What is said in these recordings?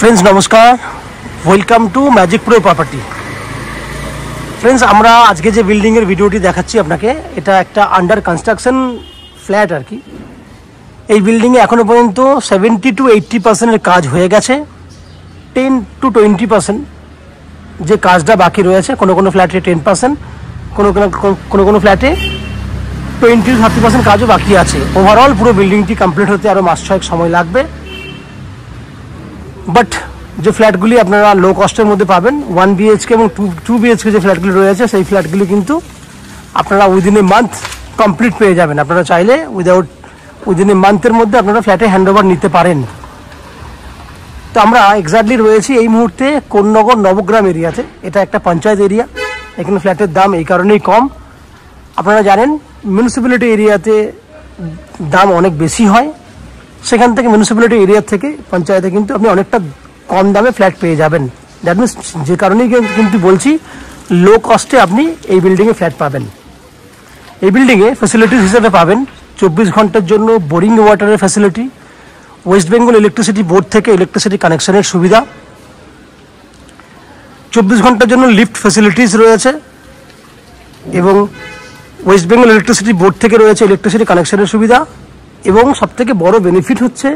Friends नमस्कार welcome to magic pro property. Friends আমরা আজকে যে বিল্ডিং এর ভিডিওটি দেখাচ্ছি আপনাকে এটা একটা আন্ডার কনস্ট্রাকশন ফ্ল্যাট আর কি। এই বিল্ডিং এ এখনো পর্যন্ত 70 to 80% এর কাজ হয়ে গেছে, 10 to 20% যে কাজটা বাকি রয়েছে। কোনো কোনো ফ্ল্যাটে 10%, কোনো কোনো ফ্ল্যাটে 20 to 30% কাজও বাকি আছে। ওভারঅল পুরো বিল্ডিংটি কমপ্লিট হতে আরো মাস 6 সময় লাগবে। বাট যে ফ্ল্যাটগুলি আপনারা লো কস্টের মধ্যে পাবেন 1 বিএইচকে এবং 2 বিএইচকে যে ফ্ল্যাটগুলি রয়েছে সেই ফ্ল্যাটগুলি কিন্তু আপনারা উইদিন এ মান্থ কমপ্লিট পেয়ে যাবেন। আপনারা চাইলে উইদিন এ মান্থের মধ্যে আপনারা ফ্ল্যাটে হ্যান্ডওভার নিতে পারেন। তো আমরা এক্স্যাক্টলি রয়েছি এই মুহূর্তে কোন্নগর নবগ্রাম এরিয়াতে। এটা একটা পঞ্চায়েত এরিয়া, এখানে ফ্ল্যাটের দাম এই কারণেই কম। আপনারা জানেন মিউনিসিপ্যালিটি এরিয়াতে দাম অনেক বেশি হয়, সেখান থেকে মিউনিসিপ্যালিটি এরিয়া থেকে পঞ্চায়েতে কিন্তু আপনি অনেকটা কম দামে ফ্ল্যাট পেয়ে যাবেন। দ্যাট মিনস যে কারণেই কিন্তু বলছি লো কস্টে আপনি এই বিল্ডিংয়ে ফ্ল্যাট পাবেন। এই বিল্ডিংয়ে ফ্যাসিলিটিস হিসেবে পাবেন 24 ঘন্টার জন্য বোরিং ওয়াটারের facility, West Bengal electricity board থেকে ইলেকট্রিসিটি কানেকশনের সুবিধা, 24 ঘন্টার জন্য লিফট ফ্যাসিলিটিস রয়েছে এবং ওয়েস্ট বেঙ্গল ইলেকট্রিসিটি বোর্ড থেকে রয়েছে ইলেকট্রিসিটি কানেকশনের সুবিধা। এবং সবথেকে বড় বেনিফিট হচ্ছে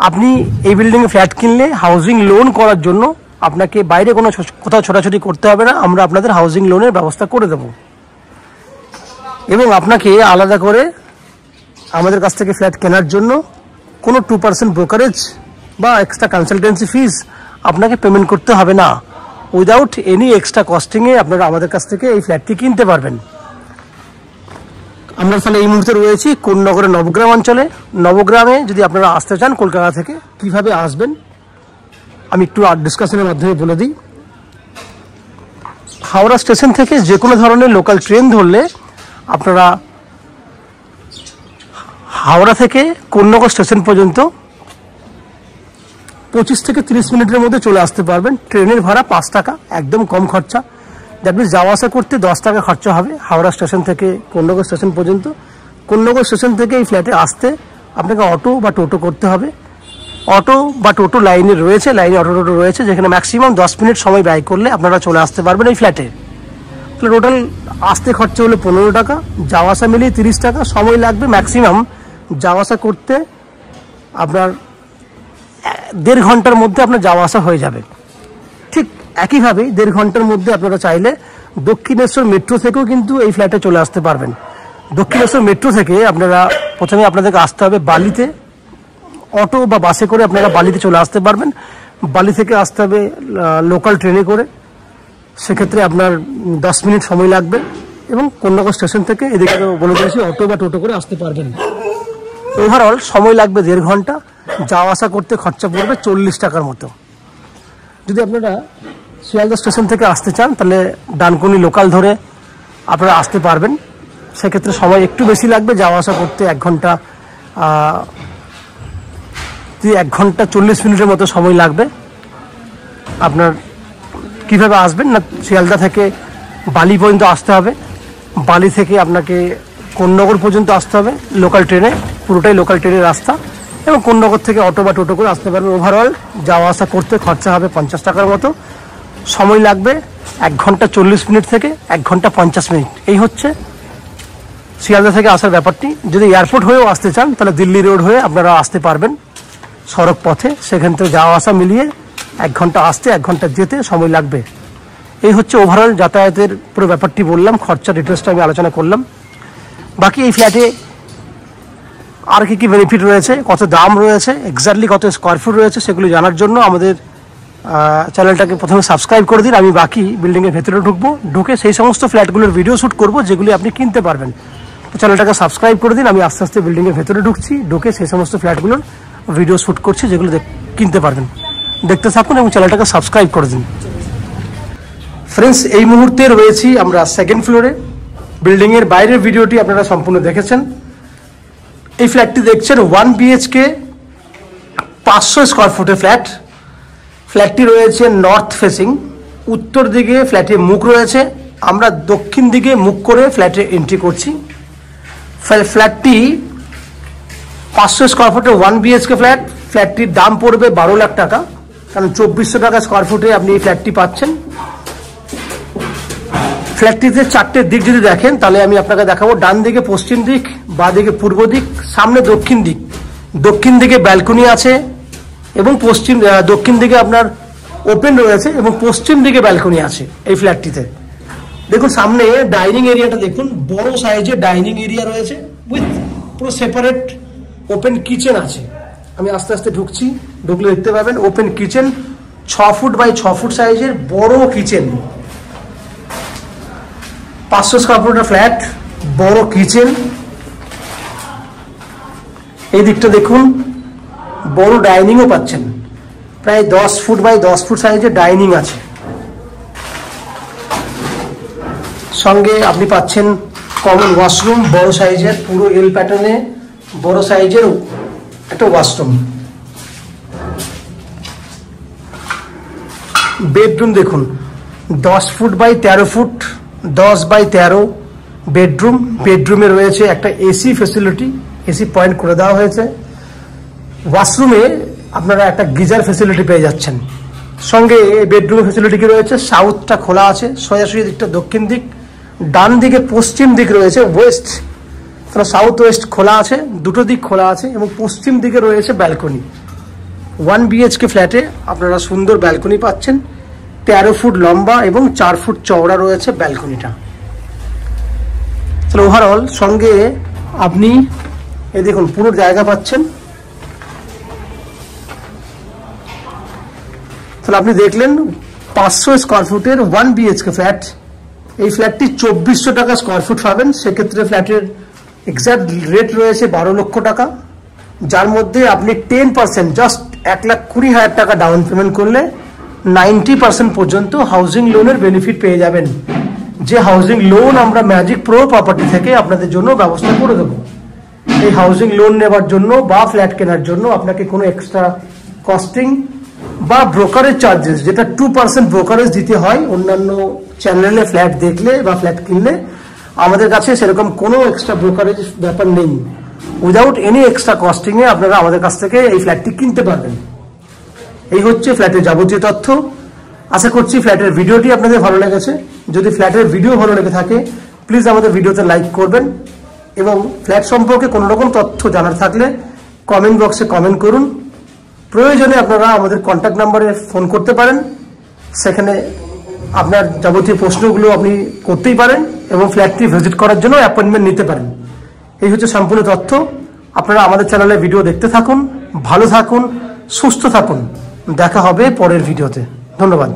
আপনি এই বিল্ডিংয়ে ফ্ল্যাট কিনলে হাউজিং লোন করার জন্য আপনাকে বাইরে কোথাও ছোটাছুটি করতে হবে না, আমরা আপনাদের হাউজিং লোনের ব্যবস্থা করে দেব। এবং আপনাকে আলাদা করে আমাদের কাছ থেকে ফ্ল্যাট কেনার জন্য কোনো 2% ব্রোকারেজ বা এক্সট্রা কনসালটেন্সি ফিস আপনাকে পেমেন্ট করতে হবে না। উইদাউট এনি এক্সট্রা কস্টিংয়ে আপনারা আমাদের কাছ থেকে এই ফ্ল্যাটটি কিনতে পারবেন। আমরা তাহলে এই মুহূর্তে রয়েছি কোন্নগরের নবগ্রাম অঞ্চলে। নবগ্রামে যদি আপনারা আসতে চান কলকাতা থেকে কিভাবে আসবেন আমি একটু ডিসকাশনের মাধ্যমে বলে দিই। হাওড়া স্টেশন থেকে যে কোনো ধরনের লোকাল ট্রেন ধরলে আপনারা হাওড়া থেকে কোন্নগর স্টেশন পর্যন্ত 25 থেকে 30 মিনিটের মধ্যে চলে আসতে পারবেন। ট্রেনের ভাড়া 5 টাকা, একদম কম খরচা। দ্যাট মিনস যাওয়া আসা করতে 10 টাকা খরচা হবে হাওড়া স্টেশন থেকে কোন্নগর স্টেশন পর্যন্ত। কোন্নগর স্টেশন থেকে এই ফ্ল্যাটে আসতে আপনাকে অটো বা টোটো করতে হবে। অটো বা টোটো লাইনে অটো টোটো রয়েছে, যেখানে ম্যাক্সিমাম 10 মিনিট সময় ব্যয় করলে আপনারা চলে আসতে পারবেন এই ফ্ল্যাটে। তাহলে টোটাল আসতে খরচা হলো 15 টাকা, যাওয়া আসা মিলিয়ে 30 টাকা। সময় লাগবে ম্যাক্সিমাম যাওয়া আসা করতে আপনার 1.5 ঘন্টার মধ্যে আপনার যাওয়া আসা হয়ে যাবে। ঠিক একইভাবে 1.5 ঘন্টার মধ্যে আপনারা চাইলে দক্ষিণেশ্বর মেট্রো থেকেও কিন্তু এই ফ্ল্যাটে চলে আসতে পারবেন। দক্ষিণেশ্বর মেট্রো থেকে আপনারা প্রথমে আপনাদেরকে আসতে হবে বালিতে, অটো বা বাসে করে আপনারা বালিতে চলে আসতে পারবেন। বালি থেকে আসতে হবে লোকাল ট্রেনে করে, সেক্ষেত্রে আপনার 10 মিনিট সময় লাগবে। এবং কোন্নগর স্টেশন থেকে এদিকে বলে দিয়েছি অটো বা টোটো করে আসতে পারবেন। ওভারঅল সময় লাগবে 1.5 ঘন্টা, যাওয়া আসা করতে খরচা পড়বে 40 টাকার মতো। যদি আপনারা শিয়ালদা স্টেশন থেকে আসতে চান তাহলে ডানকুনি লোকাল ধরে আপনারা আসতে পারবেন, সেক্ষেত্রে সময় একটু বেশি লাগবে, যাওয়া আসা করতে 1 ঘন্টা 40 মিনিটের মতো সময় লাগবে। আপনার কিভাবে আসবেন না, শিয়ালদা থেকে বালি পর্যন্ত আসতে হবে, বালি থেকে আপনাকে কোন্নগর পর্যন্ত আসতে হবে লোকাল ট্রেনে, পুরোটাই লোকাল ট্রেনের রাস্তা। এবং কোন্নগর থেকে অটো বা টোটো করে আসতে পারবেন। ওভারঅল যাওয়া আসা করতে খরচা হবে 50 টাকার মতো, সময় লাগবে 1 ঘন্টা 40 মিনিট থেকে 1 ঘন্টা 50 মিনিট। এই হচ্ছে শিয়ালদা থেকে আসার ব্যাপারটি। যদি এয়ারপোর্ট হয়েও আসতে চান তাহলে দিল্লি রোড হয়ে আপনারা আসতে পারবেন সড়ক পথে, সেখান থেকে যাওয়া আসা মিলিয়ে 1 ঘন্টা আসতে 1 ঘন্টা যেতে সময় লাগবে। এই হচ্ছে ওভারঅল যাতায়াতের পুরো ব্যাপারটি বললাম, খরচা ডিটেলসটা আমি আলোচনা করলাম। বাকি এই ফ্ল্যাটে আর কি কি বেনিফিট রয়েছে, কত দাম রয়েছে, এক্স্যাক্টলি কত স্কোয়ার ফুট রয়েছে, সেগুলো জানার জন্য আমাদের চ্যানেলটাকে প্রথমে সাবস্ক্রাইব করে দিন। আমি বাকি বিল্ডিংয়ের ভেতরে ঢুকে সেই সমস্ত ফ্ল্যাটগুলোর ভিডিও শ্যুট করব যেগুলি আপনি কিনতে পারবেন। তো চ্যানেলটাকে সাবস্ক্রাইব করে দিন। আমি আস্তে আস্তে বিল্ডিংয়ের ভেতরে ঢুকে সেই সমস্ত ফ্ল্যাটগুলোর ভিডিও শ্যুট করছি যেগুলো কিনতে পারবেন। দেখতে থাকুন এবং চ্যানেলটাকে সাবস্ক্রাইব করে দিন। ফ্রেন্ডস এই মুহূর্তে রয়েছি আমরা 2nd ফ্লোরে। বিল্ডিংয়ের বাইরের ভিডিওটি আপনারা সম্পূর্ণ দেখেছেন। এই ফ্ল্যাটটি দেখছেন 1 বিএইচকে 500 স্কোয়ার ফুটের ফ্ল্যাট। ফ্ল্যাটটি রয়েছে নর্থ ফেসিং, উত্তর দিকে ফ্ল্যাটের মুখ রয়েছে। আমরা দক্ষিণ দিকে মুখ করে ফ্ল্যাটে এন্ট্রি করছি। ফ্ল্যাটটি 500 স্কোয়ার ফুটের 1 বিএইচকে ফ্ল্যাট। ফ্ল্যাটটির দাম পড়বে 12 লাখ টাকা। কারণ 2400 টাকা স্কোয়ার ফুটে আপনি এই ফ্ল্যাটটি পাচ্ছেন। ফ্ল্যাটটিতে 4টে দিক যদি দেখেন তাহলে আমি আপনাকে দেখাবো। ডান দিকে পশ্চিম দিক, বাঁ দিকে পূর্ব দিক, সামনে দক্ষিণ দিক। দক্ষিণ দিকে ব্যালকনি আছে এবং দক্ষিণ দিকে আপনার ওপেন রয়েছে এবং পশ্চিম দিকে ব্যালকনি আছে এই ফ্ল্যাটটিতে। দেখুন সামনে ডাইনিং এরিয়াটা দেখুন, বড় সাইজের ডাইনিং এরিয়া রয়েছে উইথ পুরো সেপারেট ওপেন কিচেন আছে। আমি আস্তে আস্তে ঢুকছি, ঢুকলে দেখতে পাবেন open kitchen, 6 foot by 6 foot সাইজের বড় কিচেন। 500 স্কোয়ার ফুটের ফ্ল্যাট, বড় কিচেন। এই দিকটা দেখুন, বড় ডাইনিংও পাচ্ছেন, প্রায় 10 ফুট বাই 10 ফুট সাইজের ডাইনিং আছে। সঙ্গে আপনি পাচ্ছেন কমন ওয়াশরুম, বড় সাইজের, পুরো এল প্যাটার্নে বড় সাইজের একটা ওয়াশরুম। বেডরুম দেখুন, 10 foot by 13 foot, 10 by 13 bedroom. বেডরুমে রয়েছে একটা এসি ফেসিলিটি, এসি পয়েন্ট করে দেওয়া হয়েছে। ওয়াশরুমে আপনারা একটা গিজার ফেসিলিটি পেয়ে যাচ্ছেন। সঙ্গে বেডরুমের ফেসিলিটি কি রয়েছে, সাউথটা খোলা আছে, সোজাসুজি দিকটা দক্ষিণ দিক, ডান দিকে পশ্চিম দিক রয়েছে ওয়েস্ট, তাহলে সাউথ ওয়েস্ট খোলা আছে, দুটো দিক খোলা আছে এবং পশ্চিম দিকে রয়েছে ব্যালকনি। 1 BHK ফ্ল্যাটে আপনারা সুন্দর ব্যালকনি পাচ্ছেন। 13 ফুট লম্বা এবং 4 ফুট চওড়া রয়েছে ব্যালকনিটা। তাহলে ওভারঅল সঙ্গে আপনি এই দেখুন পুরো জায়গা পাচ্ছেন। তাহলে আপনি দেখলেন 500 স্কোয়ার ফুটের 1 BHK ফ্ল্যাট। এই ফ্ল্যাটটি 2400 টাকা স্কোয়ার ফুট পাবেন। সেক্ষেত্রে ফ্ল্যাটের এক্সাক্ট রেট রয়েছে 12 লক্ষ টাকা, যার মধ্যে আপনি 10% জাস্ট 1,20,000 টাকা ডাউন পেমেন্ট করলে 90% পর্যন্ত হাউজিং লোনের বেনিফিট পেয়ে যাবেন। যে হাউজিং লোন আমরা ম্যাজিক প্রো প্রপার্টি থেকে আপনাদের জন্য ব্যবস্থা করে দেবো। এই হাউজিং লোন নেবার জন্য বা ফ্ল্যাট কেনার জন্য আপনাকে কোনো এক্সট্রা কস্টিং বা ব্রোকারেজ চার্জেস, যেটা 2% ব্রোকারেজ দিতে হয় অন্যান্য চ্যানেলে ফ্ল্যাট দেখলে বা ফ্ল্যাট কিনলে, আমাদের কাছে সেরকম কোনো এক্সট্রা ব্রোকারেজ ব্যাপার নেই। উইদাউট এনি এক্সট্রা কস্টিংয়ে আপনারা আমাদের কাছ থেকে এই ফ্ল্যাটটি কিনতে পারবেন। এই হচ্ছে ফ্ল্যাটের যাবতীয় তথ্য। আশা করছি ফ্ল্যাটের ভিডিওটি আপনাদের ভালো লেগেছে। যদি ফ্ল্যাটের ভিডিও ভালো লেগে থাকে প্লিজ আমাদের ভিডিওতে লাইক করবেন এবং ফ্ল্যাট সম্পর্কে কোনো রকম তথ্য জানার থাকলে কমেন্ট বক্সে কমেন্ট করুন। প্রয়োজনে আপনারা আমাদের কন্ট্যাক্ট নাম্বারে ফোন করতে পারেন, সেখানে আপনার যাবতীয় প্রশ্নগুলো আপনি করতেই পারেন এবং ফ্ল্যাটটি ভিজিট করার জন্য অ্যাপয়েন্টমেন্ট নিতে পারেন। এই হচ্ছে সম্পূর্ণ তথ্য। আপনারা আমাদের চ্যানেলে ভিডিও দেখতে থাকুন, ভালো থাকুন, সুস্থ থাকুন। দেখা হবে পরের ভিডিওতে। ধন্যবাদ।